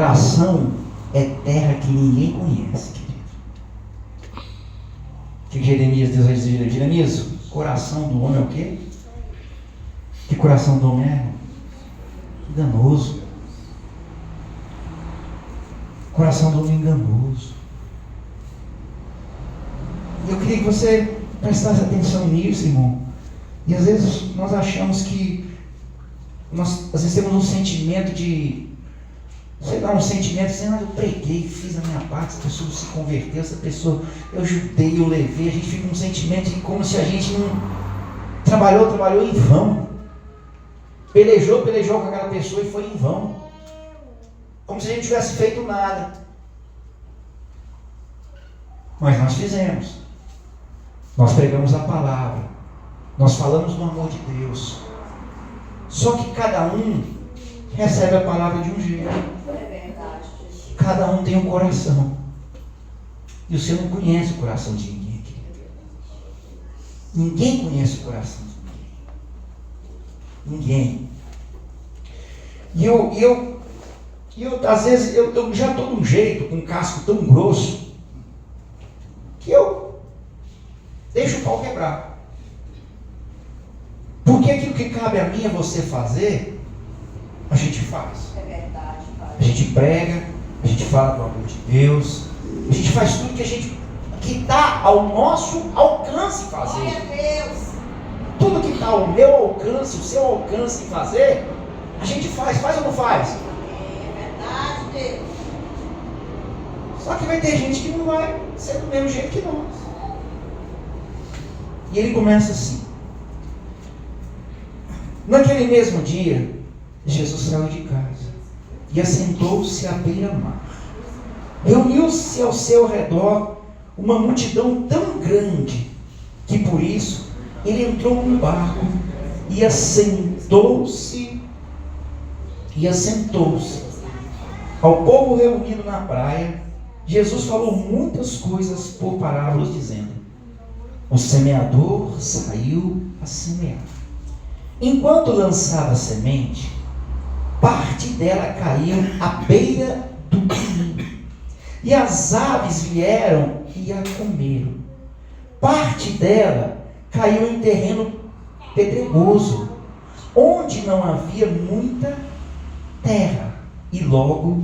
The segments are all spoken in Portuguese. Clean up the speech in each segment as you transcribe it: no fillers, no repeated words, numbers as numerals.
Coração é terra que ninguém conhece, querido. O que Deus vai dizer? Jeremias, coração do homem é o quê? Que coração do homem é? Enganoso. Coração do homem enganoso. Eu queria que você prestasse atenção nisso, irmão. E às vezes nós achamos que nós às vezes temos um sentimento de, sei lá, um sentimento assim, eu preguei, fiz a minha parte, essa pessoa se converteu, essa pessoa, eu ajudei, eu levei, a gente fica com um sentimento de como se a gente não trabalhou em vão. Pelejou com aquela pessoa e foi em vão. Como se a gente tivesse feito nada. Mas nós fizemos. Nós pregamos a palavra. Nós falamos do amor de Deus. Só que cada um recebe a palavra de um jeito. Cada um tem um coração. E você não conhece o coração de ninguém aqui. Ninguém conhece o coração de ninguém. E eu às vezes, eu já estou de um jeito, com um casco tão grosso, que eu deixo o pau quebrar. Porque aquilo que cabe a mim e a você fazer, a gente faz. É verdade, pai. A gente prega, a gente fala do amor de Deus, a gente faz tudo que está ao nosso alcance fazer. Glória a Deus. Tudo que está ao meu alcance, o seu alcance fazer, a gente faz ou não faz? É verdade, Deus. Só que vai ter gente que não vai ser do mesmo jeito que nós. E ele começa assim. Naquele mesmo dia, Jesus saiu de casa e assentou-se à beira-mar. Reuniu-se ao seu redor uma multidão tão grande que por isso ele entrou num barco e assentou-se. Ao povo reunido na praia, Jesus falou muitas coisas por parábolas, dizendo: o semeador saiu a semear. Enquanto lançava a semente, parte dela caiu à beira do caminho, e as aves vieram e a comeram. Parte dela caiu em terreno pedregoso, onde não havia muita terra, e logo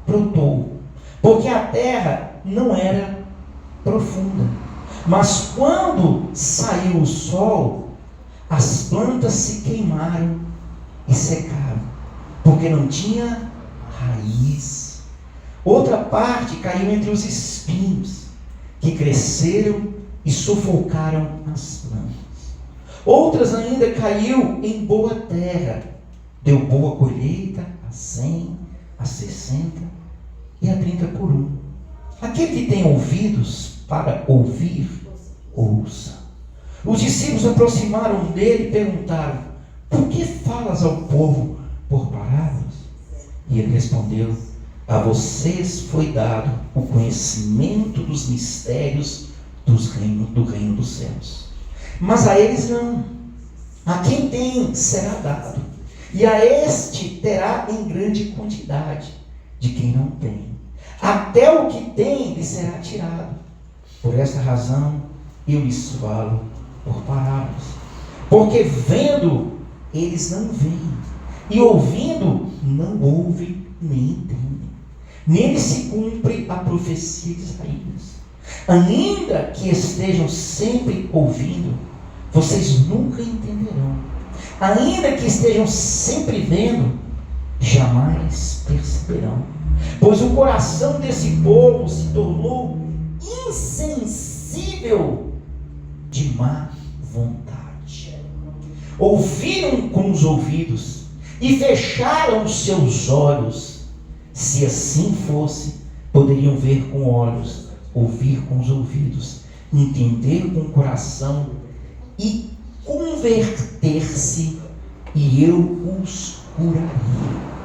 brotou, porque a terra não era profunda. Mas quando saiu o sol, as plantas se queimaram e secaram, porque não tinha raiz. Outra parte caiu entre os espinhos, que cresceram e sufocaram as plantas. Outras ainda caiu em boa terra, deu boa colheita, a 100, a 60 e a 30 por 1. Aquele que tem ouvidos para ouvir, ouça. Os discípulos aproximaram dele e perguntaram: por que falas ao povo por parábolas? E ele respondeu: a vocês foi dado o conhecimento dos mistérios do reino dos céus, mas a eles não. A quem tem será dado, e a este terá em grande quantidade. De quem não tem, até o que tem lhe será tirado. Por esta razão eu lhes falo por parábolas, porque vendo eles não veem, e ouvindo não ouvem nem entendem. Nele se cumpre a profecia de Isaías: ainda que estejam sempre ouvindo, vocês nunca entenderão. Ainda que estejam sempre vendo, jamais perceberão. Pois o coração desse povo se tornou insensível de má vontade. Ouviram com os ouvidos e fecharam os seus olhos. Se assim fosse, poderiam ver com olhos, ouvir com os ouvidos, entender com o coração e converter-se, e eu os curaria.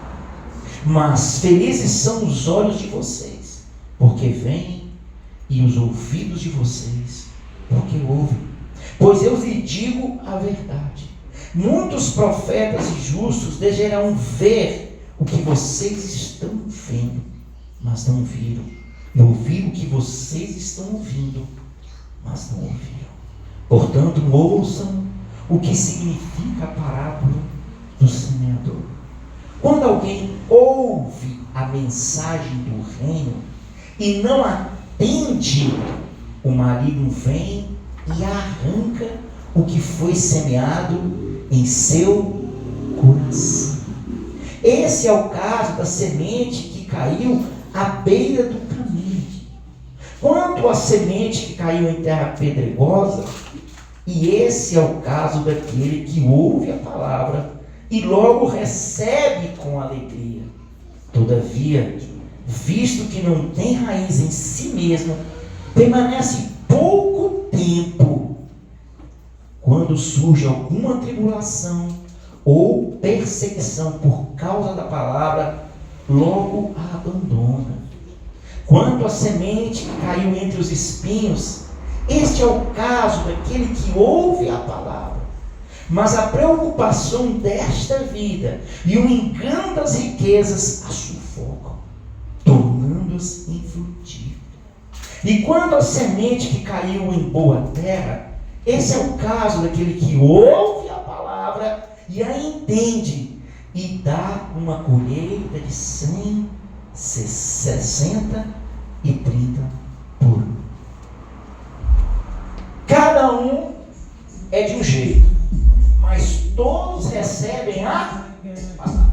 Mas felizes são os olhos de vocês, porque veem, e os ouvidos de vocês, porque ouvem. Pois eu lhe digo a verdade: muitos profetas e justos desejarão ver o que vocês estão vendo, mas não viram. E ouviram o que vocês estão ouvindo, mas não ouviram. Portanto, ouçam o que significa a parábola do semeador. Quando alguém ouve a mensagem do reino e não atende, o maligno vem e arranca o que foi semeado em seu coração. Esse é o caso da semente que caiu à beira do caminho. Quanto à semente que caiu em terra pedregosa, e esse é o caso daquele que ouve a palavra e logo recebe com alegria. Todavia, visto que não tem raiz em si mesmo, permanece pouco tempo. Quando surge alguma tribulação ou perseguição por causa da palavra, logo a abandona. Quanto à semente que caiu entre os espinhos, este é o caso daquele que ouve a palavra, mas a preocupação desta vida e o engano das riquezas a sufocam, tornando-as infrutíferas. E quanto à semente que caiu em boa terra, esse é o caso daquele que ouve a palavra e a entende, e dá uma colheita de 100, 60 e 30 por ano. Cada um é de um jeito, mas todos recebem a palavra.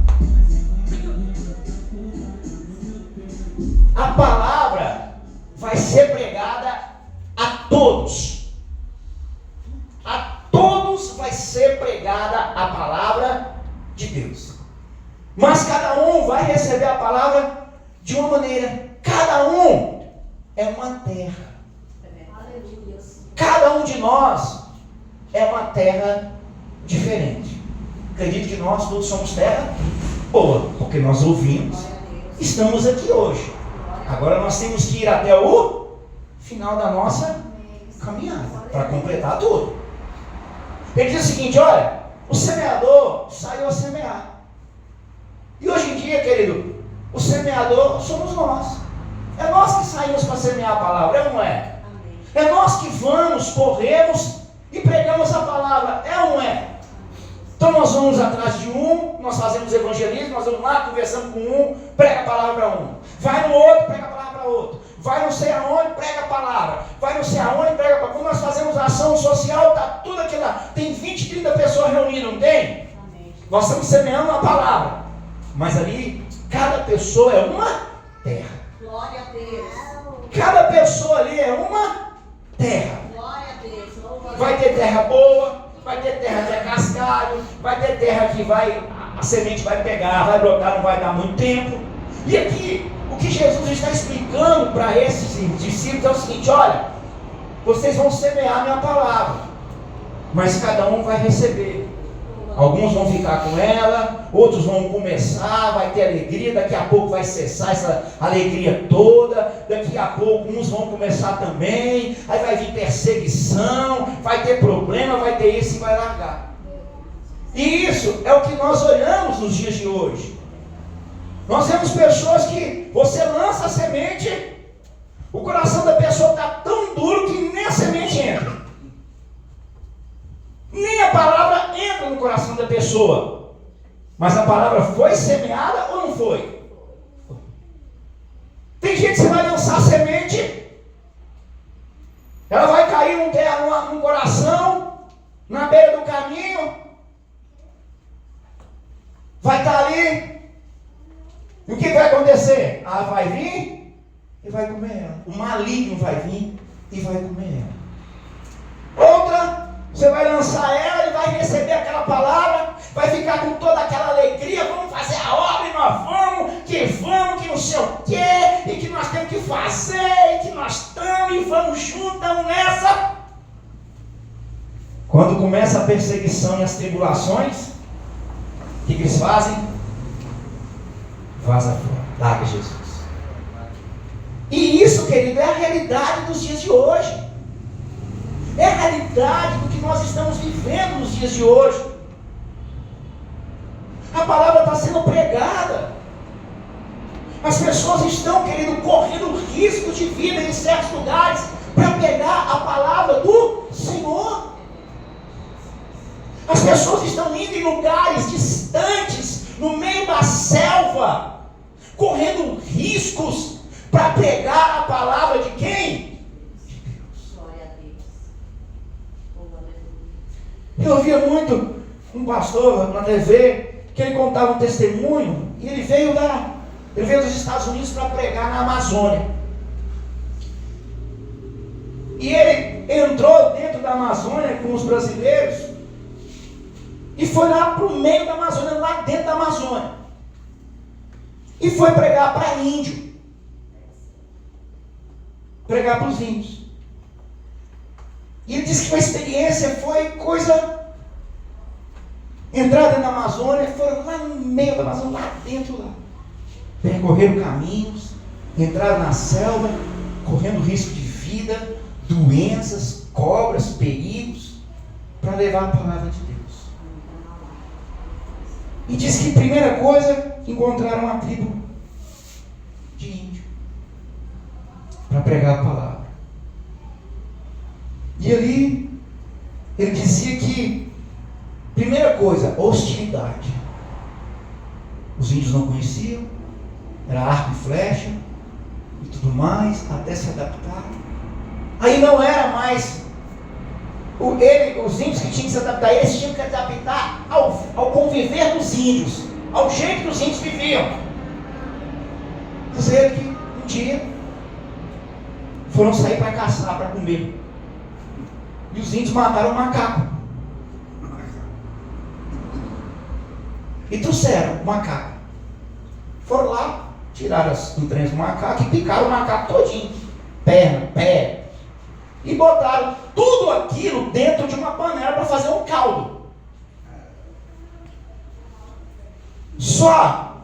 A palavra vai ser pregada a todos. A todos vai ser pregada a palavra de Deus. Mas cada um vai receber a palavra de uma maneira. Cada um é uma terra. Cada um de nós é uma terra diferente. Acredito que nós todos somos terra boa, porque nós ouvimos, estamos aqui hoje. Agora nós temos que ir até o final da nossa caminhada, para completar tudo. Ele diz o seguinte: olha, o semeador saiu a semear. E hoje em dia, querido, o semeador somos nós. É nós que saímos para semear a palavra, é ou não é? É nós que vamos, corremos e pregamos a palavra, é ou não é? Então nós vamos atrás de um, nós fazemos evangelismo, nós vamos lá, conversando com um, prega a palavra para um. Vai no outro, prega a palavra para outro. Vai não sei aonde, prega a palavra. Vai não sei aonde, prega a palavra. Quando nós fazemos ação social, está tudo aquilo lá. Tem 20, 30 pessoas reunidas, não tem? Amém. Nós estamos semeando a palavra. Mas ali, cada pessoa é uma terra. Glória a Deus. Cada pessoa ali é uma terra. Glória a Deus. Vai ter terra boa, vai ter terra que é cascalho, vai ter terra que a semente vai pegar, vai brotar, não vai dar muito tempo. E aqui, o que Jesus está explicando para esses discípulos é o seguinte: olha, vocês vão semear a minha palavra, mas cada um vai receber. Alguns vão ficar com ela, outros vão começar, vai ter alegria, daqui a pouco vai cessar essa alegria toda, daqui a pouco uns vão começar também, aí vai vir perseguição, vai ter problema, vai ter isso e vai largar. E isso é o que nós olhamos nos dias de hoje. Nós vemos pessoas que você lança a semente, o coração da pessoa está tão duro que nem a semente entra. Nem a palavra entra no coração da pessoa. Mas a palavra foi semeada ou não foi? Tem gente que você vai lançar a semente, ela vai cair num coração, na beira do caminho, vai estar ali. E o que vai acontecer? Ela vai vir e vai comer ela. O maligno vai vir e vai comer ela. Outra, você vai lançar ela e vai receber aquela palavra, vai ficar com toda aquela alegria, vamos fazer a obra e nós vamos, que não sei o quê, e que nós temos que fazer, e que nós estamos, e vamos juntos, estamos nessa. Quando começa a perseguição e as tribulações, o que eles fazem? Vaza fora, larga Jesus. E isso, querido, é a realidade dos dias de hoje. É a realidade do que nós estamos vivendo nos dias de hoje. A palavra está sendo pregada. As pessoas estão, querido, correndo risco de vida em certos lugares para pegar a palavra do Senhor. As pessoas estão indo em lugares distantes, no meio da selva, correndo riscos para pegar a palavra de quem? De Deus. Glória a Deus. Eu ouvia muito um pastor na TV, que ele contava um testemunho, e ele veio dos Estados Unidos para pregar na Amazônia. E ele entrou dentro da Amazônia com os brasileiros e foi lá para o meio da Amazônia, lá dentro da Amazônia, e foi pregar para índio, pregar para os índios. E ele disse que a experiência foi coisa. Entrar dentro da Amazônia, foram lá no meio da Amazônia, lá dentro lá. Percorreram caminhos, entraram na selva, correndo risco de vida, doenças, cobras, perigos, para levar a palavra de Deus. E diz que, primeira coisa, encontraram uma tribo de índio para pregar a palavra. E ali, ele dizia que, primeira coisa, hostilidade. Os índios não conheciam, era arco e flecha e tudo mais, até se adaptar. Aí não era mais os índios que tinham que se adaptar, eles tinham que se adaptar ao conviver dos índios, ao jeito que os índios viviam. Dizer que um dia foram sair para caçar, para comer, e os índios mataram um macaco e trouxeram o macaco. Foram lá, tiraram as entranhas do macaco e picaram o macaco todinho, perna, pé, e botaram tudo aquilo dentro de uma panela para fazer um caldo. Só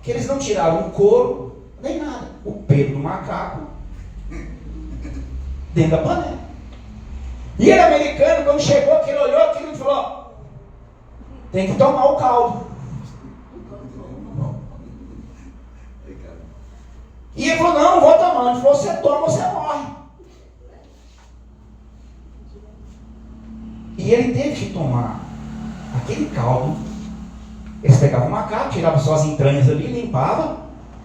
que eles não tiraram o couro, nem nada, o pelo do macaco dentro da panela. E ele, americano, quando chegou, que ele olhou aquilo e falou: tem que tomar o caldo. E ele falou: não vou tomar. Ele falou: você toma, você morre. E ele teve que tomar aquele caldo. Eles pegavam o macaco, tiravam só as entranhas ali, limpavam,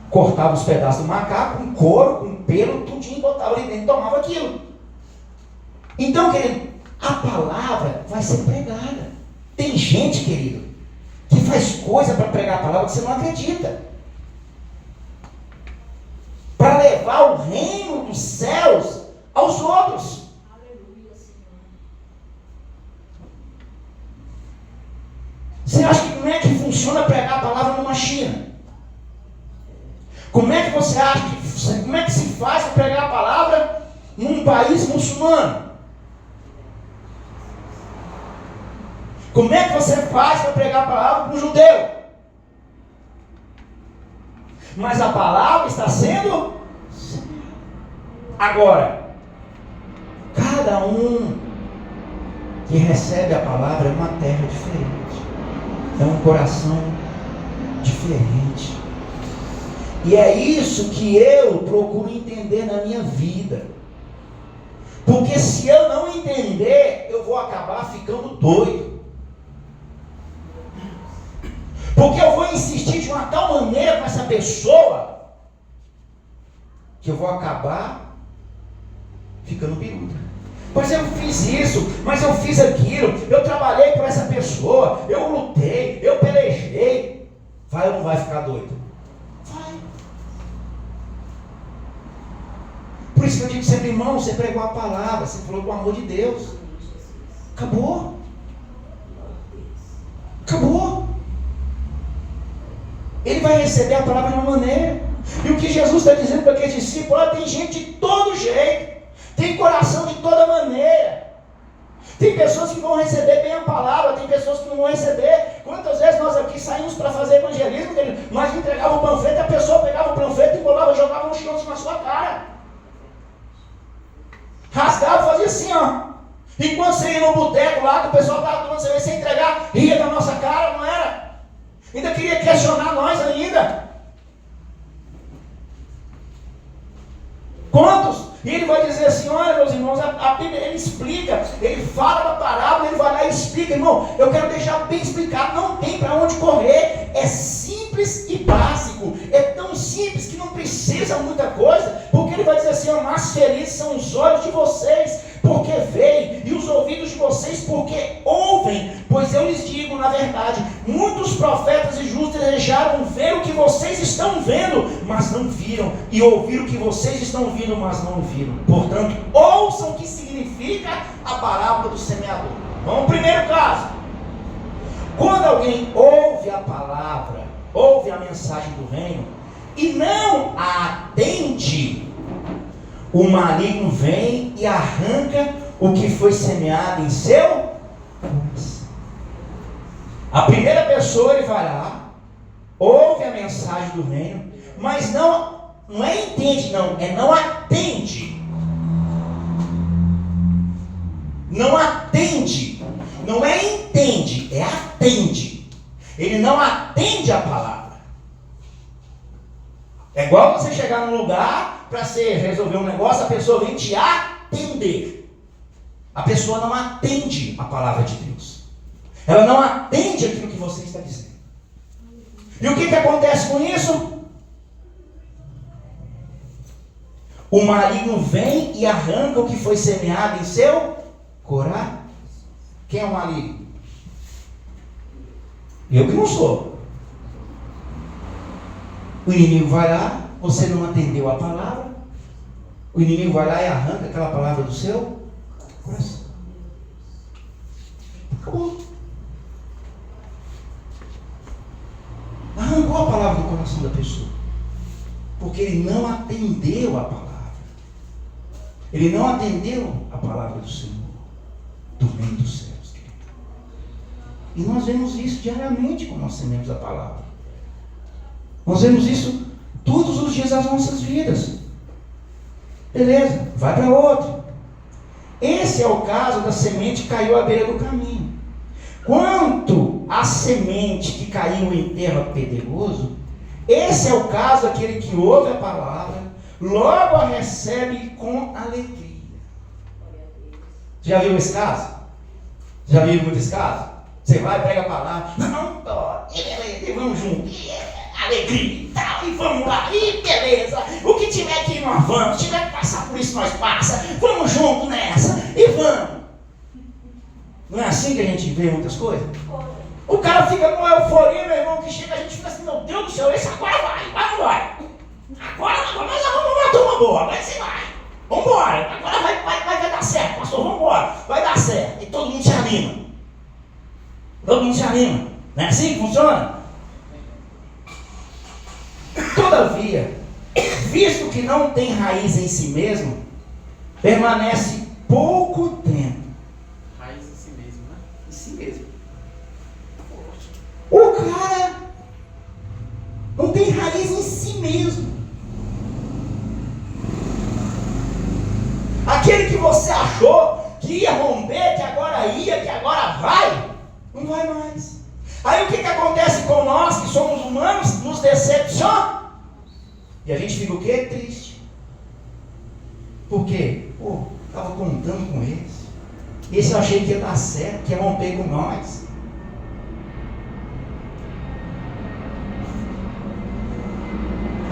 cortavam os pedaços do macaco, com couro, com pelo, tudinho, botavam ali dentro e tomavam aquilo. Então, querido, a palavra vai ser pregada. Tem gente, querido, que faz coisa para pregar a palavra que você não acredita, para levar o reino dos céus aos outros. Você acha que como é que funciona pregar a palavra numa China? Como é que você acha que, como é que se faz para pregar a palavra num país muçulmano? Como é que você faz para pregar a palavra para um judeu? Mas a palavra está sendo agora. Cada um que recebe a palavra é uma terra diferente, é um coração diferente. E é isso que eu procuro entender na minha vida. Porque se eu não entender, eu vou acabar ficando doido. Porque eu vou insistir de uma tal maneira com essa pessoa que eu vou acabar ficando biruta. Mas eu fiz isso, mas eu fiz aquilo, eu trabalhei por essa pessoa, eu lutei, eu pelejei. Vai ou não vai ficar doido? Vai. Por isso que eu digo sempre, irmão, você pregou a palavra, você falou com o amor de Deus. Acabou. Acabou. Ele vai receber a palavra de uma maneira. E o que Jesus está dizendo para aqueles discípulos: tem gente de todo jeito, tem coração de toda maneira. Tem pessoas que vão receber bem a palavra, tem pessoas que não vão receber. Quantas vezes nós aqui saímos para fazer evangelismo, nós entregávamos o panfleto, a pessoa pegava o panfleto e bolava, jogava um chute na sua cara, rasgava, fazia assim, ó. Enquanto você ia no boteco lá, que o pessoal estava tomando cerveja, sem entregar, ria da nossa cara, não era? Ainda queria questionar nós ainda. E ele vai dizer assim, olha meus irmãos, a Bíblia, ele explica, ele fala da parábola, ele vai lá e explica, irmão, eu quero deixar bem explicado, não tem para onde correr, é simples e básico, é tão simples que não precisa muita coisa, porque ele vai dizer assim, ó, mais felizes são os olhos de vocês, porque veem, e os ouvidos de vocês, porque ouvem, pois eu lhes digo, na verdade, muitos profetas e justos desejaram ver o que vocês estão vendo, mas não viram, e ouvir o que vocês estão ouvindo, mas não ouviram. Portanto, ouçam o que significa a parábola do semeador. Vamos ao primeiro caso. Quando alguém ouve a palavra, ouve a mensagem do reino, e não a atende, o maligno vem e arranca o que foi semeado em seu coração. A primeira pessoa, ele vai lá, ouve a mensagem do reino, mas não é entende, não, é não atende. Não atende. Não é entende, é atende. Ele não atende a palavra. É igual você chegar num lugar para você resolver um negócio, a pessoa vem te atender. A pessoa não atende a palavra de Deus. Ela não atende aquilo que você está dizendo. E o que acontece com isso? O maligno vem e arranca o que foi semeado em seu coração. Quem é o maligno? Eu que não sou. O inimigo vai lá, você não atendeu a palavra, o inimigo vai lá e arranca aquela palavra do seu coração. Acabou. Arrancou a palavra do coração da pessoa, porque ele não atendeu a palavra. Ele não atendeu a palavra do Senhor, do reino dos céus. E nós vemos isso diariamente quando nós sememos a palavra. Nós vemos isso todos os dias das nossas vidas. Beleza, vai para outro. Esse é o caso da semente que caiu à beira do caminho. Quanto à semente que caiu em terra pedregoso, esse é o caso daquele que ouve a palavra, logo a recebe com alegria. Já viu esse caso? Já viu muito esse caso? Você vai, prega a palavra, não, beleza, vamos juntos, alegria e tal, e vamos lá, e beleza, o que tiver que ir nós vamos, se tiver que passar por isso nós passa, vamos junto nessa, e vamos. Não é assim que a gente vê muitas coisas? O cara fica com euforia, meu irmão, que chega, a gente fica assim, meu Deus do céu, esse agora vai, não vai? Agora nós arrumamos uma turma boa, agora você vai, vambora, agora vai dar certo, pastor, vambora, vai dar certo, e todo mundo se anima. Todo mundo se anima, não é assim que funciona? Todavia, visto que não tem raiz em si mesmo, permanece pouco tempo. Raiz em si mesmo, né? Em si mesmo. O cara não tem raiz em si mesmo. Aquele que você achou que ia romper, que agora ia, que agora vai, não vai mais. Aí o que acontece com nós, que somos humanos, nos decepciona. E a gente fica o quê? Triste. Por quê? Pô, estava contando com esse. Esse eu achei que ia dar certo, que ia romper com nós.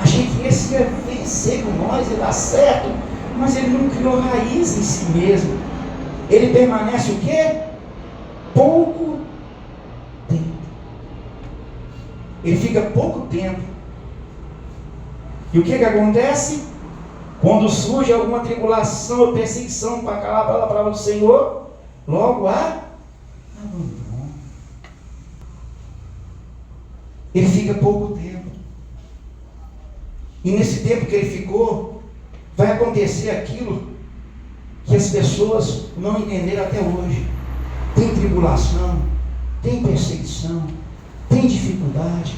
Achei que esse ia vencer com nós, ia dar certo. Mas ele não criou raiz em si mesmo. Ele permanece o quê? Pouco tempo. Ele fica pouco tempo. E o que acontece? Quando surge alguma tribulação ou perseguição para calar a palavra do Senhor, logo há abandono. Ele fica pouco tempo. E nesse tempo que ele ficou, vai acontecer aquilo que as pessoas não entenderam até hoje. Tem tribulação, tem perseguição, tem dificuldade,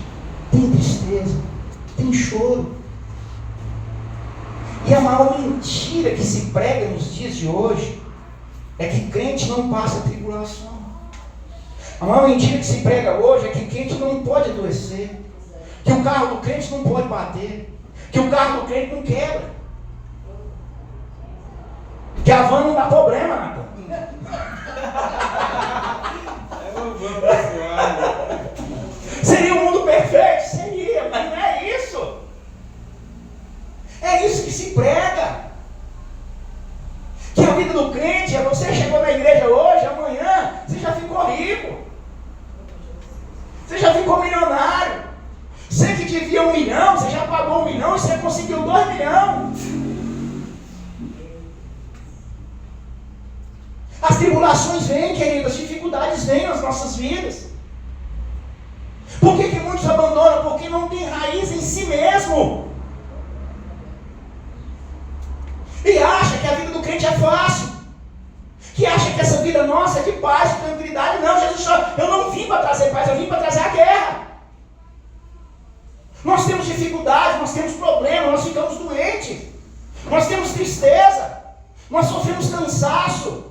tem tristeza, tem choro. E a maior mentira que se prega nos dias de hoje é que crente não passa tribulação. A maior mentira que se prega hoje é que crente não pode adoecer, que o carro do crente não pode bater, que o carro do crente não quebra. Que a van não dá problema, Natan. Seria um mundo perfeito? Seria, mas não é isso. É isso que se prega. Que a vida do crente é você chegou na igreja hoje, amanhã você já ficou rico. Você já ficou milionário. Você que devia 1 milhão, você já pagou 1 milhão e você conseguiu 2 milhões. As tribulações vêm, queridos, as dificuldades vêm nas nossas vidas. Por que muitos abandonam? Porque não tem raiz em si mesmo. E acha que a vida do crente é fácil. Que acha que essa vida nossa é de paz, de tranquilidade. Não, Jesus só, eu não vim para trazer paz, eu vim para trazer a guerra. Nós temos dificuldade, nós temos problemas, nós ficamos doentes. Nós temos tristeza. Nós sofremos cansaço.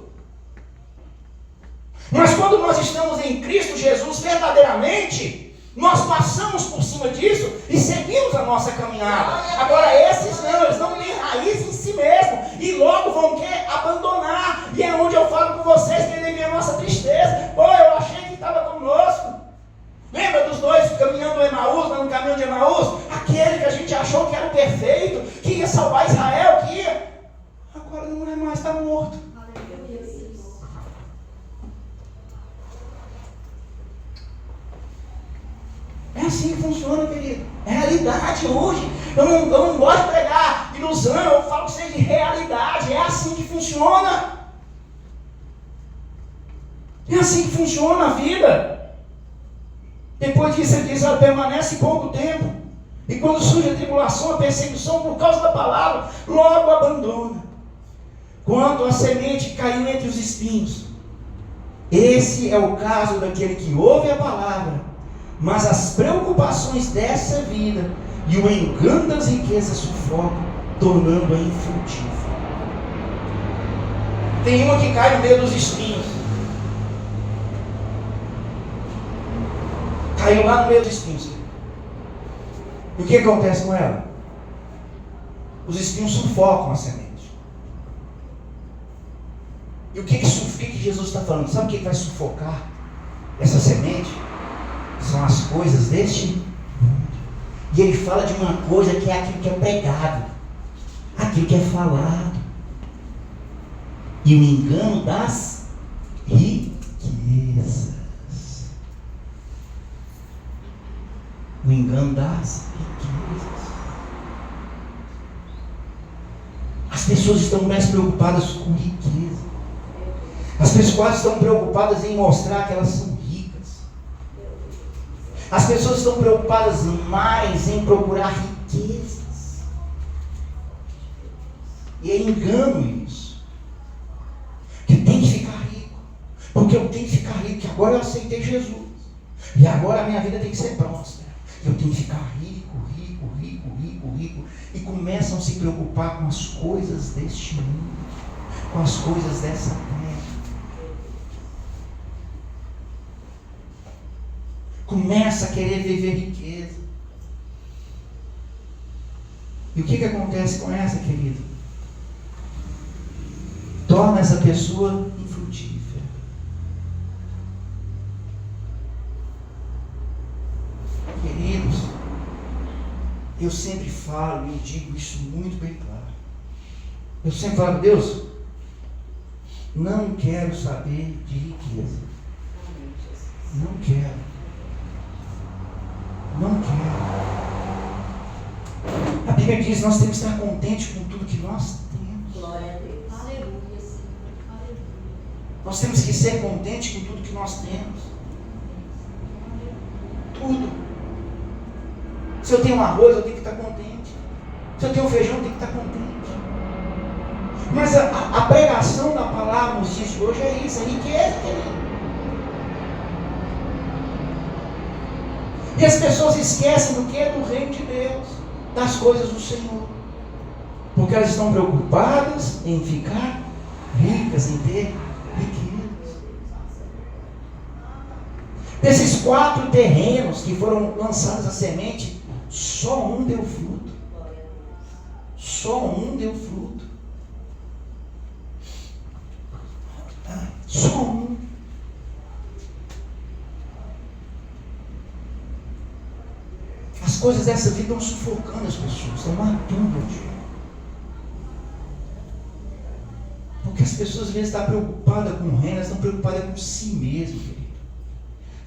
Mas quando nós estamos em Cristo Jesus verdadeiramente, nós passamos por cima disso e seguimos a nossa caminhada. Agora esses não, eles não têm raiz em si mesmo e logo vão abandonar. E é onde eu falo com vocês que ele vê a nossa tristeza. Pô, eu achei que estava conosco. Lembra dos dois caminhando no Emaús, lá no caminho de Emaús? Aquele que a gente achou que era o perfeito, que ia salvar Israel, que ia. Agora não é mais, está morto. É assim que funciona, querido. É realidade hoje. Eu não gosto de pregar ilusão, eu falo para vocês de realidade. É assim que funciona. É assim que funciona a vida. Depois disso ele diz, ela permanece pouco tempo. E quando surge a tribulação, a perseguição por causa da palavra, logo abandona. Quanto a semente caiu entre os espinhos. Esse é o caso daquele que ouve a palavra, mas as preocupações dessa vida e o engano das riquezas sufocam, tornando-a infrutífera. Tem uma que cai no meio dos espinhos. Caiu lá no meio dos espinhos. E o que acontece com ela? Os espinhos sufocam a semente. E o que Jesus está falando? Sabe o que vai sufocar essa semente? São as coisas deste mundo. E ele fala de uma coisa que é aquilo que é pregado, aquilo que é falado. E o engano das riquezas. O engano das riquezas. As pessoas estão mais preocupadas com riqueza. As pessoas estão preocupadas em mostrar que elas são ricas. As pessoas estão preocupadas mais em procurar riquezas. E é engano isso. Que tem que ficar rico. Porque eu tenho que ficar rico, que agora eu aceitei Jesus. E agora a minha vida tem que ser próspera. Eu tenho que ficar rico, rico, rico, rico, rico. E começam a se preocupar com as coisas deste mundo. Com as coisas dessa terra. Começa a querer viver riqueza. E o que acontece com essa, querido? Torna essa pessoa infrutífera. Queridos, eu sempre falo e digo isso muito bem claro. Eu sempre falo, Deus, não quero saber de riqueza. Não quero. Não quero. A Bíblia diz, nós temos que estar contentes com tudo que nós temos. Glória a Deus. Aleluia, Senhor. Nós temos que ser contentes com tudo que nós temos. Tudo. Se eu tenho um arroz, eu tenho que estar contente. Se eu tenho um feijão, eu tenho que estar contente. Mas a pregação da palavra nos dias de hoje é isso, é riqueza, querido. E as pessoas esquecem do que? Do reino de Deus, das coisas do Senhor. Porque elas estão preocupadas em ficar ricas, em ter riquezas. Desses 4 terrenos que foram lançados a semente, só um deu fruto. Só um deu fruto. Só um. As coisas dessa vida estão sufocando as pessoas, estão matando o dia. Porque as pessoas às vezes estão preocupadas com o reino, elas estão preocupadas com si mesmas, querido.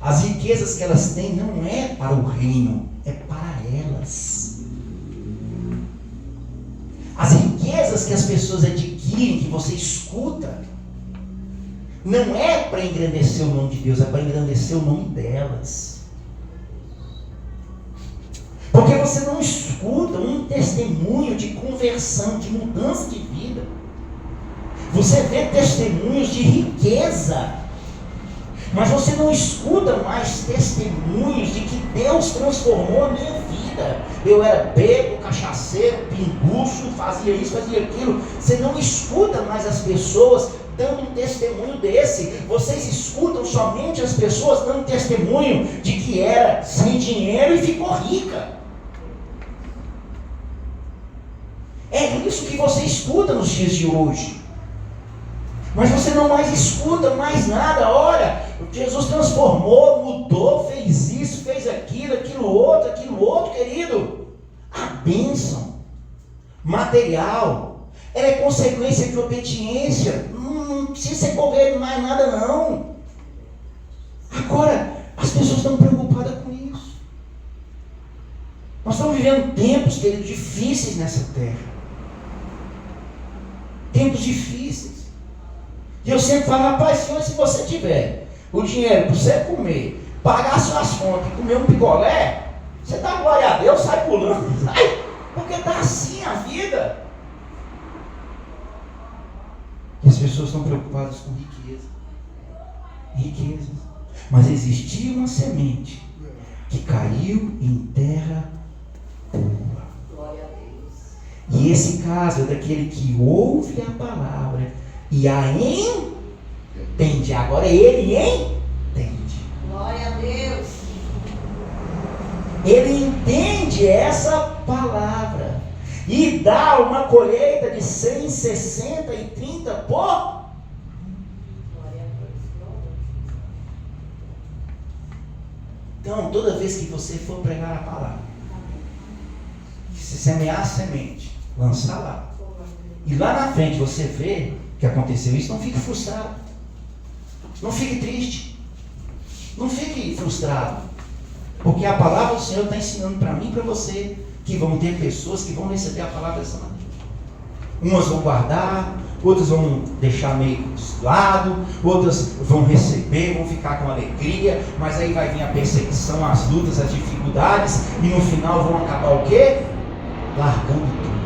As riquezas que elas têm não é para o reino, é para elas. As riquezas que as pessoas adquirem, que você escuta, não é para engrandecer o nome de Deus, é para engrandecer o nome delas. Porque você não escuta um testemunho de conversão, de mudança de vida. Você vê testemunhos de riqueza, mas você não escuta mais testemunhos de que Deus transformou a minha vida. Eu era bêbado, cachaceiro, pinguço, fazia isso, fazia aquilo. Você não escuta mais as pessoas dando um testemunho desse. Vocês escutam somente as pessoas dando testemunho de que era sem dinheiro e ficou rica. É isso que você escuta nos dias de hoje. Mas você não mais escuta mais nada. Olha, Jesus transformou, mudou, fez isso, fez aquilo outro, querido. A bênção material, ela é consequência de obediência. Não precisa ser governo mais nada não. Agora, as pessoas estão preocupadas com isso. Nós estamos vivendo tempos, querido, difíceis nessa terra. Tempos difíceis. E eu sempre falo, rapaz, senhor, se você tiver o dinheiro para você comer, pagar suas contas e comer um picolé, você dá glória a Deus, sai pulando, sai, porque está assim a vida. E as pessoas estão preocupadas com riquezas. Mas existia uma semente que caiu em terra boa. Glória a Deus. E esse caso é daquele que ouve a palavra e a entende. Agora ele entende. Glória a Deus. Ele entende essa palavra e dá uma colheita de 100, 60 e 30 por. Glória a Deus. Então, toda vez que você for pregar a palavra, se semear a semente, lançar lá, e lá na frente você vê que aconteceu isso, não fique frustrado, não fique triste, não fique frustrado, porque a palavra do Senhor está ensinando para mim e para você que vão ter pessoas que vão receber a palavra dessa maneira. Umas vão guardar, outras vão deixar meio de lado, outras vão receber, vão ficar com alegria, mas aí vai vir a perseguição, as lutas, as dificuldades, e no final vão acabar o quê? Largando tudo.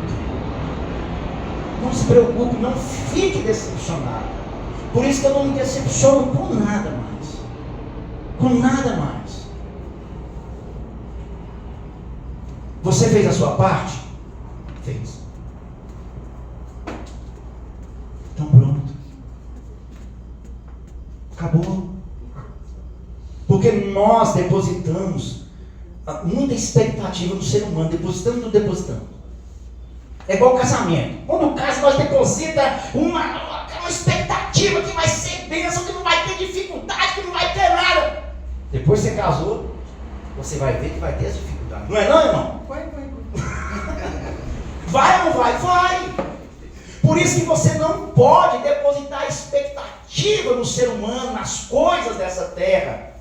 Não se preocupe, não fique decepcionado. Por isso que eu não me decepciono com nada mais. Com nada mais. Você fez a sua parte? Fez. Então pronto. Acabou. Porque nós depositamos muita expectativa no ser humano. Depositamos. É igual o casamento. Quando casa, nós depositamos uma expectativa que vai ser bênção, que não vai ter dificuldade, que não vai ter nada. Depois você casou, você vai ver que vai ter as dificuldades. Não é não, irmão? Vai ou não vai? Vai. Por isso que você não pode depositar expectativa no ser humano, nas coisas dessa terra.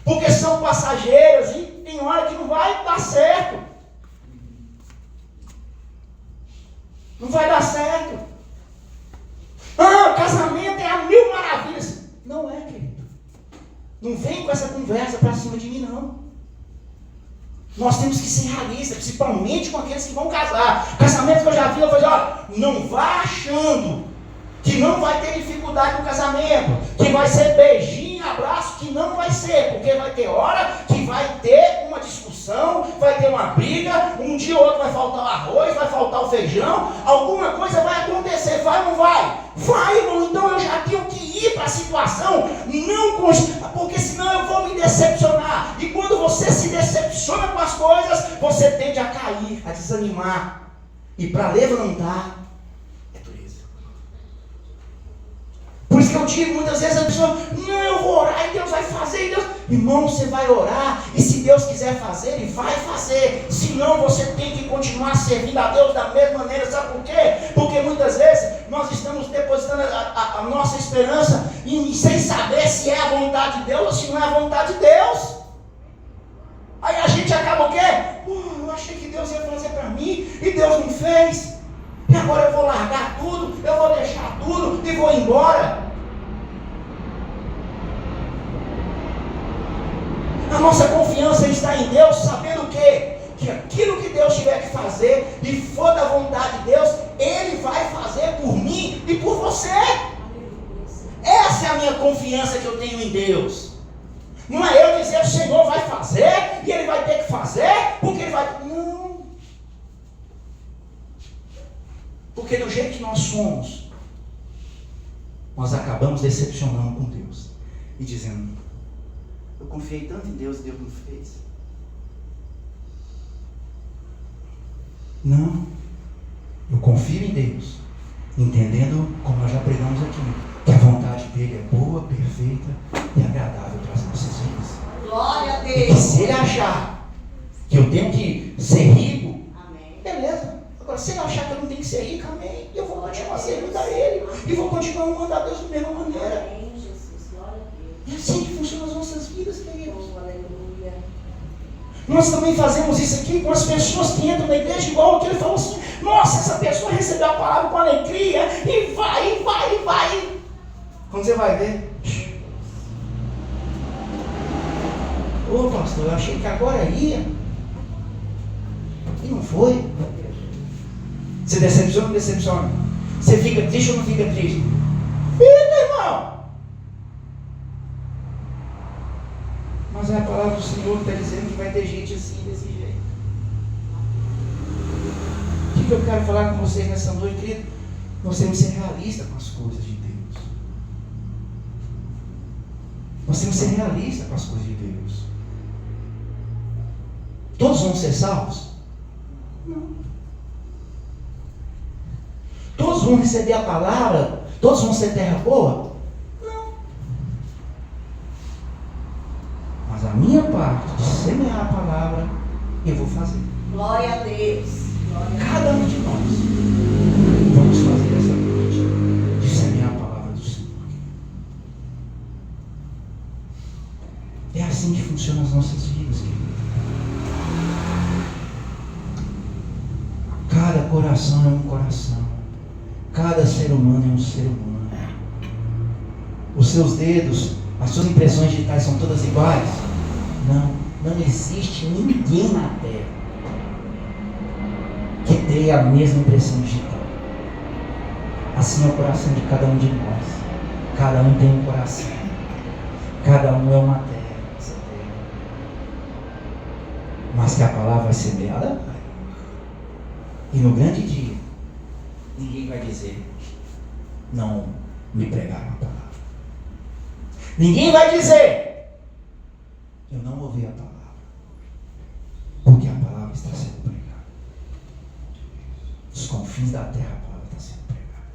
Porque são passageiras e tem hora que não vai dar certo. Não vai dar certo. Casamento é a mil maravilhas. Não é, querido. Não vem com essa conversa para cima de mim, não. Nós temos que ser realistas, principalmente com aqueles que vão casar. Casamento que eu já vi, eu falei, olha, não vá achando que não vai ter dificuldade no casamento, que vai ser beijinho, abraço, que não vai ser, porque vai ter hora que vai ter uma discussão, vai ter uma briga, um dia ou outro vai faltar o arroz, vai faltar o feijão, alguma coisa vai acontecer, vai ou não vai? Vai, irmão, então eu já tenho que ir para a situação, porque senão eu vou me decepcionar, e quando você se decepciona com as coisas, você tende a cair, a desanimar, e para levantar, é dureza. Por isso que eu digo, muitas vezes a pessoa, não, eu vou orar e Deus vai fazer. E Deus... Irmão, você vai orar e se Deus quiser fazer, Ele vai fazer. Senão você tem que continuar servindo a Deus da mesma maneira. Sabe por quê? Porque muitas vezes nós estamos depositando a nossa esperança sem saber se é a vontade de Deus ou se não é a vontade de Deus. Aí a gente acaba o quê? Eu achei que Deus ia fazer para mim e Deus não fez. E agora eu vou largar tudo, eu vou deixar tudo e vou embora. A nossa confiança está em Deus, sabendo o quê? Que aquilo que Deus tiver que fazer e for da vontade de Deus, Ele vai fazer por mim e por você. Essa é a minha confiança que eu tenho em Deus. Não é eu dizer o Senhor vai fazer e Ele vai ter que fazer, porque Ele vai... Não. Porque do jeito que nós somos, nós acabamos decepcionando com Deus e dizendo, eu confiei tanto em Deus e Deus não fez. Não, eu confio em Deus, entendendo, como nós já pregamos aqui, que a vontade dele é boa, perfeita e agradável para as nossas vidas. Glória a Deus. E que se ele achar que eu tenho que ser rico, Amém. beleza. Agora, se ele achar que eu não tenho que ser rico, amém, eu vou continuar servindo a ele e vou continuar amando a Deus da mesma maneira. Amém, Jesus. Glória a Deus. É assim que funcionam as nossas vidas, queridos. Oh, aleluia. Nós também fazemos isso aqui com as pessoas que entram na igreja, igual aquele falou assim, nossa, essa pessoa recebeu a palavra com alegria, e vai, e vai, e vai. Quando você vai ver, ô pastor, eu achei que agora ia, e não foi. Você decepciona ou não decepciona? Você fica triste ou não fica triste? Fica, irmão. Mas a palavra do Senhor está dizendo que vai ter gente assim, desse jeito. O que eu quero falar com vocês nessa noite, querido? Nós temos que ser realistas com as coisas de Deus. Nós temos que ser realistas com as coisas de Deus. Todos vão ser salvos? Não. Todos vão receber a palavra? Todos vão ser terra boa? Mas a minha parte de semear a palavra, eu vou fazer. Glória a Deus. Glória a Cada um de nós vamos fazer essa parte de semear a palavra do Senhor. É assim que funcionam as nossas vidas, querido. Cada coração é um coração. Cada ser humano é um ser humano. Os seus dedos, as suas impressões digitais são todas iguais? Não existe ninguém na Terra que tenha a mesma impressão digital. Assim é o coração de cada um de nós. Cada um tem um coração. Cada um é uma terra, essa terra. Mas que a palavra vai ser semeada, vai. E no grande dia, ninguém vai dizer, não me pregaram a palavra. Ninguém vai dizer, eu não ouvi a palavra. Porque a palavra está sendo pregada. Dos confins da terra a palavra está sendo pregada.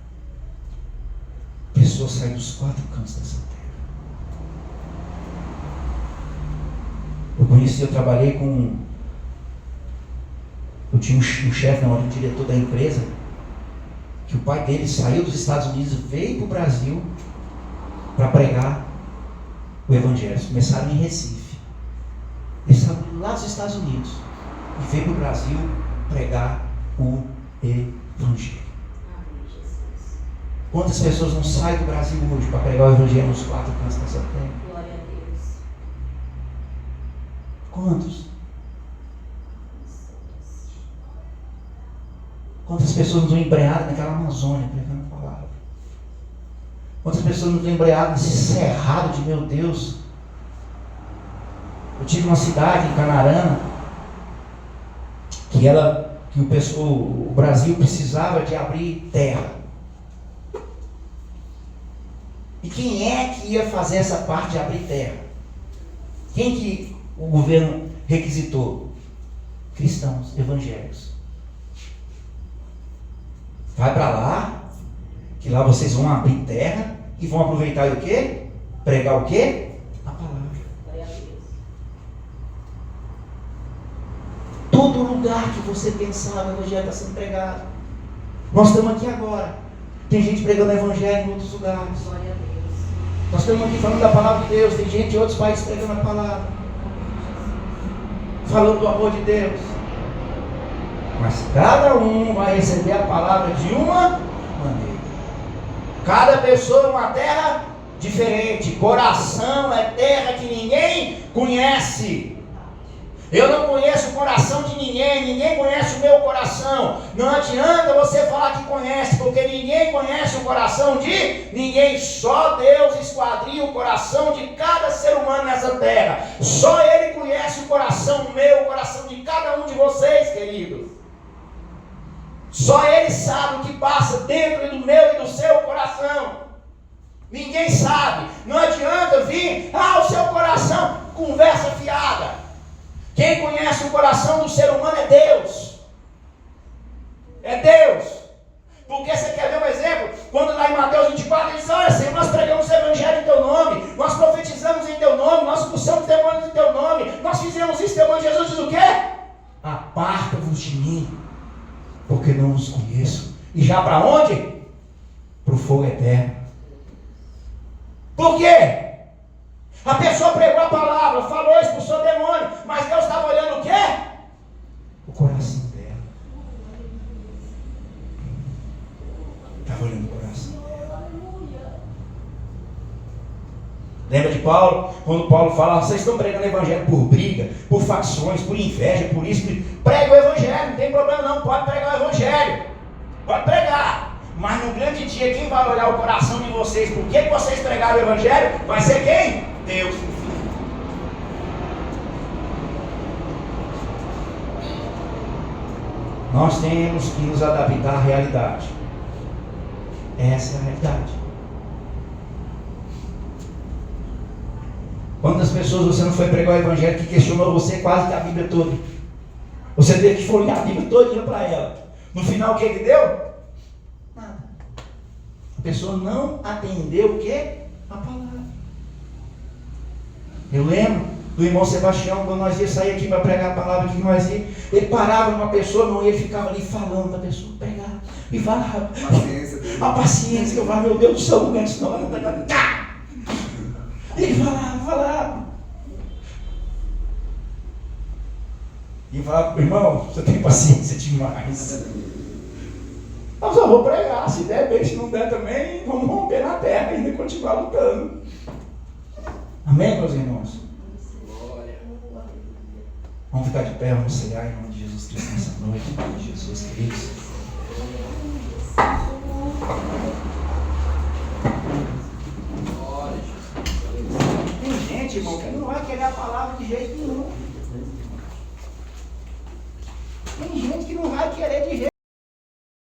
Pessoas saem dos 4 cantos dessa terra. Eu trabalhei com... Eu tinha um chefe, um diretor da empresa, que o pai dele saiu dos Estados Unidos, veio para o Brasil para pregar o Evangelho. Eles começaram em Recife. Eles saíram lá dos Estados Unidos e veio para o Brasil pregar o Evangelho. Quantas pessoas não saem do Brasil hoje para pregar o Evangelho nos 4 cantos dessa terra? Glória a Deus. Quantos? Quantas pessoas não estão embreadas naquela Amazônia pregando a palavra? Quantas pessoas não estão embreadas nesse cerrado de meu Deus? Eu tive uma cidade em Canarana que o Brasil precisava de abrir terra. E quem é que ia fazer essa parte de abrir terra? Quem que o governo requisitou? Cristãos, evangélicos. Vai para lá, que lá vocês vão abrir terra e vão aproveitar o quê? Pregar o quê? A palavra. Glória a Deus. Todo lugar que você pensar, o evangelho está sendo pregado. Nós estamos aqui agora. Tem gente pregando o evangelho em outros lugares. Glória a Deus. Nós estamos aqui falando da palavra de Deus. Tem gente de outros países pregando a palavra, falando do amor de Deus. Mas cada um vai receber a palavra de uma maneira. Cada pessoa é uma terra diferente. Coração é terra que ninguém conhece. Eu não conheço o coração de ninguém, ninguém conhece o meu coração. Não adianta você falar que conhece, porque ninguém conhece o coração de ninguém. Só Deus esquadria o coração de cada ser humano nessa terra. Só Ele conhece o coração meu, o coração de cada um de vocês, queridos. Só Ele sabe o que passa dentro do meu e do seu coração. Ninguém sabe. Não adianta vir, o seu coração, conversa fiada. Quem conhece o coração do ser humano é Deus. É Deus. Porque você quer ver um exemplo? Quando lá em Mateus 24 ele diz: olha Senhor, nós pregamos o evangelho em teu nome, nós profetizamos em teu nome, nós expulsamos demônios em teu nome, nós fizemos isso em teu nome. Jesus diz o quê? Aparta-vos de mim, porque não vos conheço. E já para onde? Para o fogo eterno. Por quê? A pessoa pregou a palavra, falou, expulsou o demônio, mas Deus estava olhando o quê? O coração dela. Estava olhando o coração dela. Lembra de Paulo? Quando Paulo fala: vocês estão pregando o evangelho por briga, por facções, por inveja, por isso. Prega o evangelho, não tem problema não, pode pregar o evangelho. Pode pregar. Mas no grande dia, quem vai olhar o coração de vocês, por que vocês pregaram o evangelho, vai ser quem? Deus. Nós temos que nos adaptar à realidade. Essa é a realidade. Quantas pessoas você não foi pregar o evangelho que questionou você quase que a Bíblia toda? Você teve que folhear a Bíblia todinha para ela. No final, o que deu? Nada. A pessoa não atendeu o que? A palavra. Eu lembro do irmão Sebastião, quando nós íamos sair aqui para pregar a palavra, que nós íamos, ele parava numa pessoa, não, ele ficava ali falando da pessoa, pregar, e falava. A paciência, que eu falava: meu Deus do céu, não ganho isso não. Ele falava. E falava: irmão, você tem paciência demais. Eu só vou pregar, se der bem, se não der também, vamos romper na terra ainda e continuar lutando. Amém, meus irmãos? Glória. Vamos ficar de pé, vamos ceiar em nome de Jesus Cristo nessa noite, em nome de Jesus, queridos. Tem gente, irmão, que não vai querer a palavra de jeito nenhum. Tem gente que não vai querer de jeito nenhum.